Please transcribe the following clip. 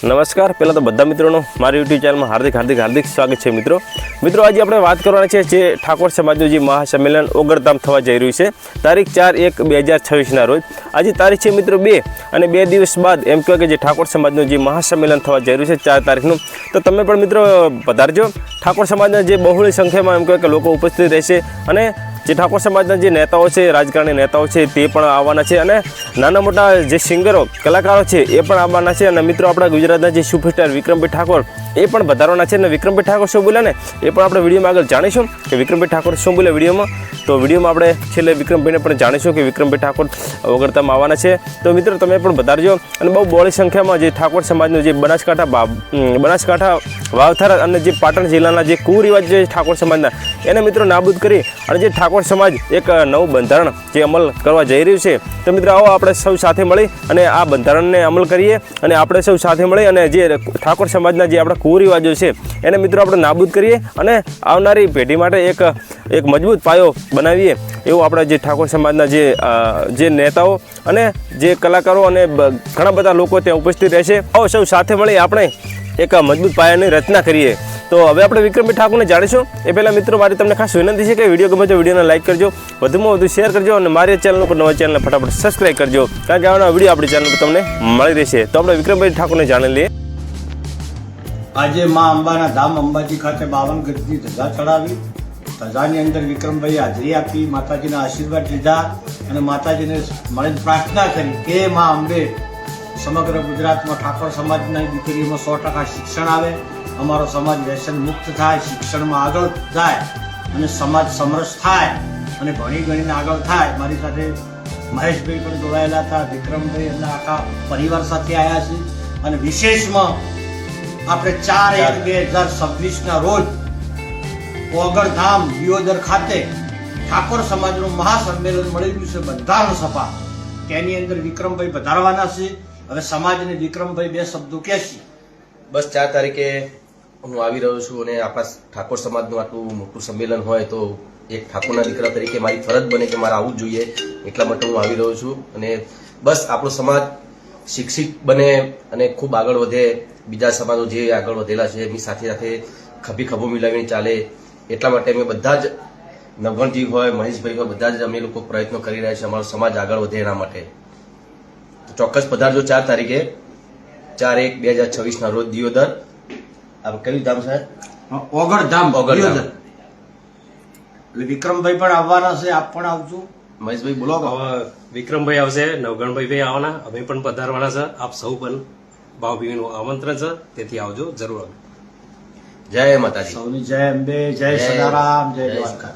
નમસ્કાર. પહેલાં તો બધા મિત્રોનું મારી યુટ્યુબ ચેનલમાં હાર્દિક સ્વાગત છે. મિત્રો આજે આપણે વાત કરવાની છે જે ઠાકોર સમાજનું જે મહાસંમેલન ઓગણધામ થવા જઈ રહ્યું છે તારીખ 4/1/2026 રોજ. આજે તારીખ છે મિત્રો 2 અને 2 દિવસ બાદ એમ કહેવાય કે જે ઠાકોર સમાજનું જે મહાસંમેલન થવા જઈ રહ્યું છે 4 તારીખનું, તો તમે પણ મિત્રો પધારજો. ઠાકોર સમાજના જે બહોળી સંખ્યામાં એમ કહેવાય કે લોકો ઉપસ્થિત રહેશે અને જે ઠાકોર સમાજના જે નેતાઓ છે, રાજકારણી નેતાઓ છે તે પણ આવવાના છે અને નાના મોટા જે સિંગરો કલાકારો છે એ પણ આવવાના છે. અને મિત્રો આપણા ગુજરાતના જે સુપરસ્ટાર વિક્રમભાઈ ઠાકોર એ પણ વધારવાના છે. અને વિક્રમભાઈ ઠાકોર શું બોલ્યા ને એ પણ આપણે વિડીયોમાં આગળ જાણીશું કે વિક્રમભાઈ ઠાકોર શું બોલ્યા વિડીયોમાં. તો વિડીયોમાં આપણે છેલ્લે વિક્રમભાઈને પણ જાણીશું કે વિક્રમભાઈ ઠાકોર ઓગણધામ આવવાના છે. તો મિત્રો તમે પણ વધારજો. અને બહુ બહોળી સંખ્યામાં જે ઠાકોર સમાજનું જે બનાસકાંઠા વાવથરા અને જે પાટણ જિલ્લાના જે કુરિવાજ જે ઠાકોર સમાજના એને મિત્રો નાબૂદ કરી અને જે ઠાકોર સમાજ એક નવું બંધારણ જે અમલ કરવા જઈ રહ્યું છે. તો મિત્રો આવો આપણે સૌ સાથે મળી અને આ બંધારણને અમલ કરીએ અને આપણે સૌ સાથે મળી અને જે ઠાકોર સમાજના જે આપણા કુરિવાજો છે એને મિત્રો આપણે નાબૂદ કરીએ અને આવનારી પેઢી માટે એક મજબૂત પાયો બનાવીએ એવું આપણા જે ઠાકોર સમાજના જે નેતાઓ અને જે કલાકારો અને ઘણા બધા લોકો ત્યાં ઉપસ્થિત રહેશે. આવો સૌ સાથે મળી આપણે એક મજબૂત પાયાની રચના કરીએ. તો હવે આપણે વિક્રમભાઈ ઠાકોરને જાણીશું એ પહેલાં મિત્રો મારી તમને ખાસ વિનંતી છે કે વિડીયો ગમે તો વિડીયોને લાઇક કરજો, વધુમાં વધુ શેર કરજો અને મારી ચેનલ પર નવા ચેનલને ફટાફટ સબસ્ક્રાઈબ કરજો, કારણ કે આવનારા વિડીયો આપણી ચેનલ પર તમને મળી રહેશે. તો આપણે વિક્રમભાઈ ઠાકોરને જાણી લઈએ. આજે મા અંબાના ધામ અંબાજી ખાતે 52 ગજની ધજા ચડાવી. ધજાની અંદર વિક્રમભાઈ હાજરી આપી, માતાજીના આશીર્વાદ લીધા અને માતાજીને મળીને પ્રાર્થના કરી કે મા અંબે સમગ્ર ગુજરાતમાં ઠાકોર સમાજના દીકરીઓમાં 100% શિક્ષણ આવે, અમારો સમાજ વ્યસન મુક્ત થાય, શિક્ષણમાં આગળ જાય અને સમાજ સમરસ થાય અને ભણી ગણીને આગળ થાય. મારી સાથે મહેશભાઈ પણ જોડાયેલા હતા, વિક્રમભાઈ એમના આખા પરિવાર સાથે આવ્યા છે. અને વિશેષમાં આપણે 4/1/2026 રોજ ઓગણધામ દિયોદર ખાતે ઠાકોર સમાજનું મહાસંમેલન મળેલું છે, બંધારણ સભા. તેની અંદર વિક્રમભાઈ વધારવાના છે. હવે સમાજને વિક્રમભાઈ 2 શબ્દો કહેશે. બસ 4 તારીખે હું આવી રહ્યો છું અને આપણા ઠાકોર સમાજનું આટલું મોટું સંમેલન હોય તો એક ઠાકોરના દીકરા તરીકે મારી ફરજ બને કે મારે આવવું જ જોઈએ, એટલા માટે હું આવી રહ્યો છું. અને બસ આપણો સમાજ શિક્ષિત બને અને ખૂબ આગળ વધે, બીજા સમાજો જે આગળ વધેલા છે એમની સાથે સાથે ખભો મિલાવીને ચાલે, એટલા માટે અમે બધા જ નવગણજી હોય, મહેશભાઈ હોય, બધા જ અમે લોકો પ્રયત્નો કરી રહ્યા છીએ અમારો સમાજ આગળ વધે એના માટે. તો ચોક્કસ પધારજો 4 તારીખે 4/1/2026 રોજ દિયોદર. આ કયું ધામ સાહેબ? ઓગણધામ દિયોદર. એટલે વિક્રમભાઈ પણ આવવાના છે, આપ પણ આવજો. મહેશભાઈ બોલો. વિક્રમભાઈ આવશે, નવગણભાઈ આવવાના, અમે પણ પધારવાના છે. આપ સૌ પણ ભાવભીનું આમંત્રણ છે, તેથી આવજો જરૂર. જય માતાજી. સૌની જય અંબે, જય સદારામ, જય દ્વારકા.